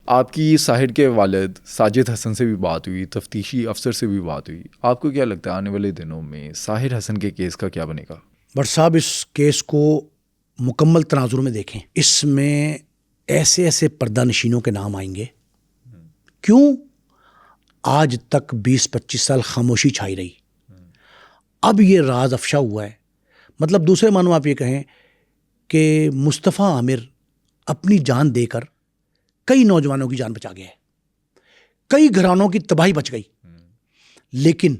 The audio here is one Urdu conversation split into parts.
آپ کی ساحر کے والد ساجد حسن سے بھی بات ہوئی، تفتیشی افسر سے بھی بات ہوئی، آپ کو کیا لگتا ہے آنے والے دنوں میں ساحر حسن کے کیس کا کیا بنے گا؟ بٹ صاحب اس کیس کو مکمل تناظر میں دیکھیں، اس میں ایسے ایسے پردہ نشینوں کے نام آئیں گے. کیوں آج تک 20-25 سال خاموشی چھائی رہی، اب یہ راز افشا ہوا ہے. مطلب دوسرے معنوں آپ یہ کہیں کہ مصطفیٰ عامر اپنی جان دے کر کئی نوجوانوں کی جان بچا گیا ہے، کئی گھرانوں کی تباہی بچ گئی. لیکن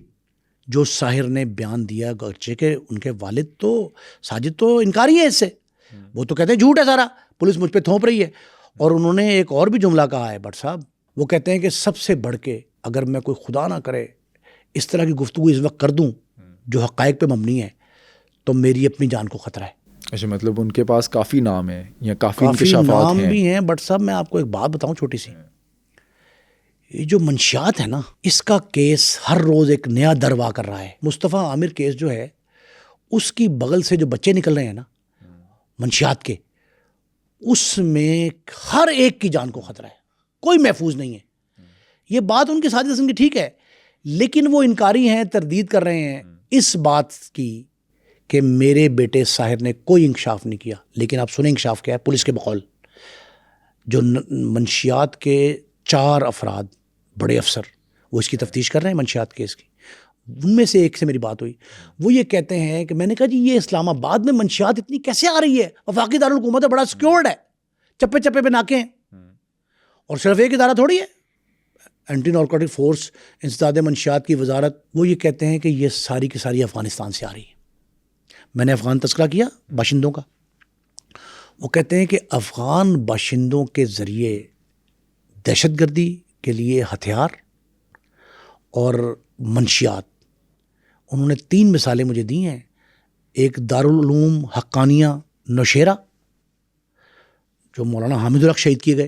جو ساحر نے بیان دیا، گرچہ کہ ان کے والد تو ساجد تو انکاری ہے اس سے، وہ تو کہتے ہیں جھوٹ ہے سارا، پولیس مجھ پہ تھوپ رہی ہے. اور انہوں نے ایک اور بھی جملہ کہا ہے بٹ صاحب، وہ کہتے ہیں کہ سب سے بڑھ کے اگر میں کوئی خدا نہ کرے اس طرح کی گفتگو اس وقت کر دوں جو حقائق پہ مبنی ہے تو میری اپنی جان کو خطرہ ہے. اچھا، مطلب ان کے پاس کافی نام ہے یا کافی کافی انکشافات نام ہیں بھی ہیں. بٹ صاحب میں آپ کو ایک بات بتاؤں چھوٹی سی، یہ جو منشیات ہے نا، اس کا کیس ہر روز ایک نیا دروا کر رہا ہے. مصطفیٰ عامر کیس جو ہے، اس کی بغل سے جو بچے نکل رہے ہیں نا منشیات کے، اس میں ہر ایک کی جان کو خطرہ ہے، کوئی محفوظ نہیں ہے. یہ بات ان کی ساجد حسن کی ٹھیک ہے، لیکن وہ انکاری ہیں، تردید کر رہے ہیں اس بات کی کہ میرے بیٹے ساحر نے کوئی انکشاف نہیں کیا. لیکن آپ سنیں انکشاف کیا ہے پولیس کے بقول. جو منشیات کے 4 افراد بڑے افسر وہ اس کی تفتیش کر رہے ہیں منشیات کیس کی، ان میں سے ایک سے میری بات ہوئی، وہ یہ کہتے ہیں کہ میں نے کہا جی یہ اسلام آباد میں منشیات اتنی کیسے آ رہی ہے، وفاقی دارالحکومت ہے، بڑا سیکیورڈ ہے، چپے چپے پہ ناکے ہیں، اور صرف ایک ادارہ تھوڑی ہے اینٹی نارکوٹک فورس انسداد منشیات کی وزارت. وہ یہ کہتے ہیں کہ یہ ساری کی ساری افغانستان سے آ رہی ہے. میں نے افغان تذکرہ کیا باشندوں کا، وہ کہتے ہیں کہ افغان باشندوں کے ذریعے دہشت گردی کے لیے ہتھیار اور منشیات. انہوں نے 3 مثالیں مجھے دی ہیں. ایک دارالعلوم حقانیہ نوشیرہ جو مولانا حامد الحق شہید کیے گئے،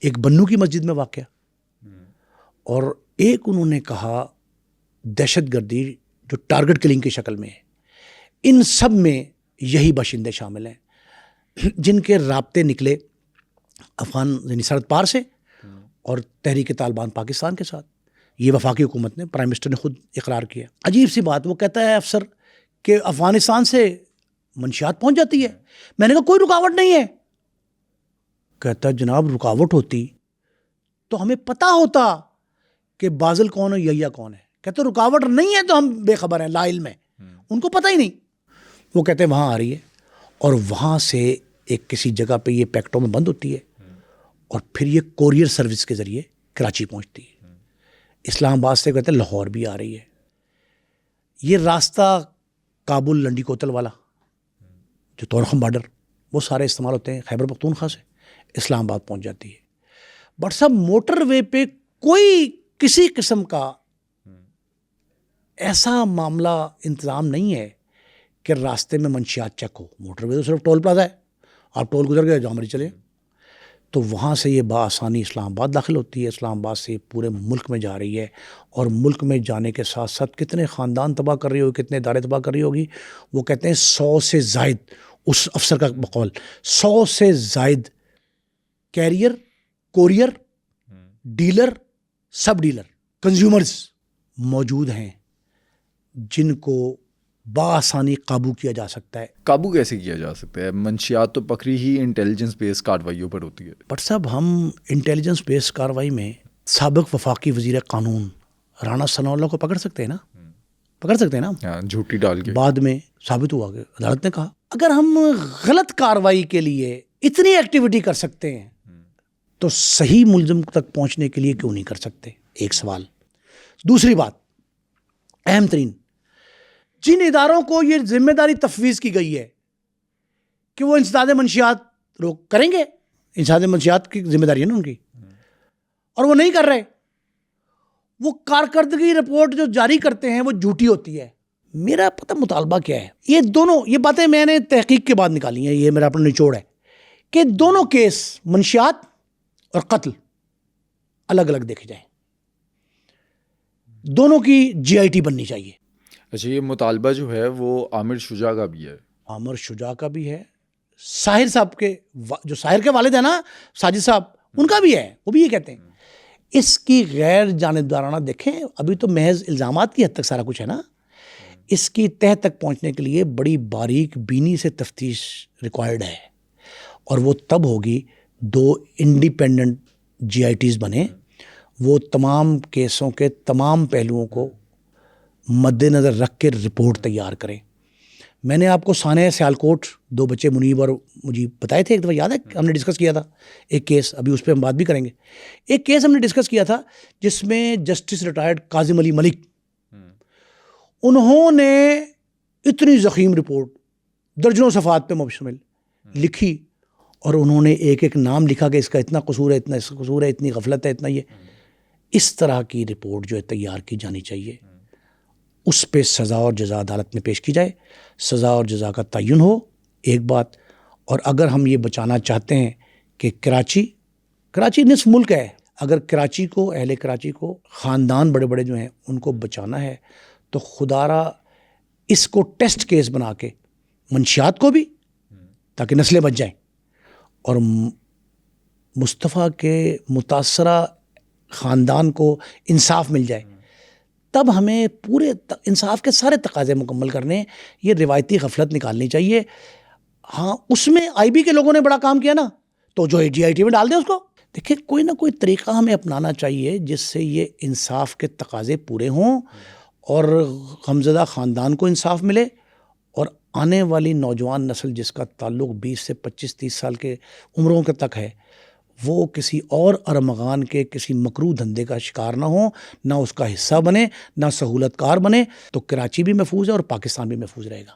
ایک بنو کی مسجد میں واقع، اور ایک انہوں نے کہا دہشت گردی جو ٹارگٹ کلنگ کی شکل میں ہے. ان سب میں یہی باشندے شامل ہیں جن کے رابطے نکلے افغان یعنی سرحد پار سے اور تحریک طالبان پاکستان کے ساتھ. یہ وفاقی حکومت نے، پرائم منسٹر نے خود اقرار کیا. عجیب سی بات، وہ کہتا ہے افسر کہ افغانستان سے منشیات پہنچ جاتی ہے. میں نے کہا کوئی رکاوٹ نہیں ہے. کہتا جناب رکاوٹ ہوتی تو ہمیں پتہ ہوتا کہ بازل کون ہے یا کون ہے. کہتے رکاوٹ نہیں ہے تو ہم بے خبر ہیں، لا علم ہے، ان کو پتہ ہی نہیں. وہ کہتے ہیں وہاں آ رہی ہے اور وہاں سے ایک کسی جگہ پہ یہ پیکٹوں میں بند ہوتی ہے اور پھر یہ کوریئر سروس کے ذریعے کراچی پہنچتی ہے. اسلام آباد سے کہتے ہیں لاہور بھی آ رہی ہے. یہ راستہ کابل لنڈی کوتل والا جو تورخم بارڈر، وہ سارے استعمال ہوتے ہیں. خیبر پختونخوا سے اسلام آباد پہنچ جاتی ہے. بٹ سب موٹر وے پہ کوئی کسی قسم کا ایسا معاملہ انتظام نہیں ہے کہ راستے میں منشیات چیک ہو. موٹر وے تو صرف ٹول پلازا ہے، آپ ٹول گزر گئے جہاں مرضی چلے. تو وہاں سے یہ بآسانی اسلام آباد داخل ہوتی ہے. اسلام آباد سے پورے ملک میں جا رہی ہے، اور ملک میں جانے کے ساتھ ساتھ کتنے خاندان تباہ کر رہی ہوگی، کتنے ادارے تباہ کر رہی ہوگی. وہ کہتے ہیں 100 سے زائد، اس افسر کا بقول 100 سے زائد کیریئر، کوریئر، ڈیلر، سب ڈیلر، کنزیومرز موجود ہیں جن کو بآسانی قابو کیا جا سکتا ہے. قابو کیسے کیا جا سکتا ہے؟ منشیات تو پکڑی ہی انٹیلیجنس بیس کارروائیوں پر ہوتی ہے. بٹ صاحب ہم انٹیلیجنس بیس کارروائی میں سابق وفاقی وزیر قانون رانا ثناء اللہ کو پکڑ سکتے ہیں نا، پکڑ سکتے ہیں نا، جھوٹی ڈال کے. بعد میں ثابت ہوا کہ عدالت نے کہا اگر ہم غلط کارروائی کے لیے اتنی ایکٹیویٹی کر سکتے ہیں تو صحیح ملزم تک پہنچنے کے لیے کیوں نہیں کر سکتے؟ ایک سوال. دوسری بات اہم ترین، جن اداروں کو یہ ذمہ داری تفویض کی گئی ہے کہ وہ انسداد منشیات روک کریں گے، انسداد منشیات کی ذمہ داری ہے نا ان کی، اور وہ نہیں کر رہے، وہ کارکردگی رپورٹ جو جاری کرتے ہیں وہ جھوٹی ہوتی ہے. میرا پتہ مطالبہ کیا ہے، یہ دونوں یہ باتیں میں نے تحقیق کے بعد نکالی ہیں، یہ میرا اپنا نچوڑ ہے کہ دونوں کیس منشیات اور قتل الگ الگ دیکھے جائیں، دونوں کی GIT بننی چاہیے. اچھا، یہ مطالبہ جو ہے وہ عامر شجاع کا بھی ہے؟ عامر شجاع کا بھی ہے، ساحر صاحب کے جو ساحر کے والد ہیں نا ساجد صاحب، ان کا بھی ہے, وہ بھی یہ کہتے ہیں. اس کی غیر جانبدارانہ دیکھیں, ابھی تو محض الزامات کی حد تک سارا کچھ ہے نا. اس کی تہ تک پہنچنے کے لیے بڑی باریک بینی سے تفتیش ریکوائرڈ ہے, اور وہ تب ہوگی 2 انڈیپینڈنٹ جی آئی ٹیز بنے, وہ تمام کیسوں کے تمام پہلوؤں کو مد نظر رکھ کے رپورٹ تیار کریں. میں نے آپ کو سانحہ سیالکوٹ 2 بچے منیب اور مجیب بتائے تھے ایک دفعہ, یاد ہے ہم نے ڈسکس کیا تھا ایک کیس, ابھی اس پہ ہم بات بھی کریں گے. ایک کیس ہم نے ڈسکس کیا تھا جس میں جسٹس ریٹائرڈ کاظم علی ملک, انہوں نے اتنی ضخیم رپورٹ درجنوں صفحات پہ مشتمل لکھی, اور انہوں نے ایک ایک نام لکھا کہ اس کا اتنا قصور ہے, اتنا اس کا قصور ہے, اتنی غفلت ہے, اتنا یہ. اس طرح کی رپورٹ جو ہے تیار کی جانی چاہیے, اس پہ سزا اور جزا عدالت میں پیش کی جائے, سزا اور جزا کا تعین ہو, ایک بات. اور اگر ہم یہ بچانا چاہتے ہیں کہ کراچی نصف ملک ہے, اگر کراچی کو, اہل کراچی کو, خاندان بڑے بڑے جو ہیں ان کو بچانا ہے, تو خدا را اس کو ٹیسٹ کیس بنا کے منشیات کو بھی, تاکہ نسلیں بچ جائیں, اور مصطفیٰ کے متاثرہ خاندان کو انصاف مل جائے. تب ہمیں پورے انصاف کے سارے تقاضے مکمل کرنے, یہ روایتی غفلت نکالنی چاہیے. ہاں, اس میں آئی بی کے لوگوں نے بڑا کام کیا نا, تو جو جی آئی ٹی میں ڈال دیں اس کو. دیکھیں, کوئی نہ کوئی طریقہ ہمیں اپنانا چاہیے جس سے یہ انصاف کے تقاضے پورے ہوں, اور غمزدہ خاندان کو انصاف ملے, اور آنے والی نوجوان نسل جس کا تعلق 20 سے 25-30 سال کے عمروں کے تک ہے, وہ کسی اور ارمغان کے کسی مکروہ دھندے کا شکار نہ ہو, نہ اس کا حصہ بنے, نہ سہولت کار بنے. تو کراچی بھی محفوظ ہے اور پاکستان بھی محفوظ رہے گا.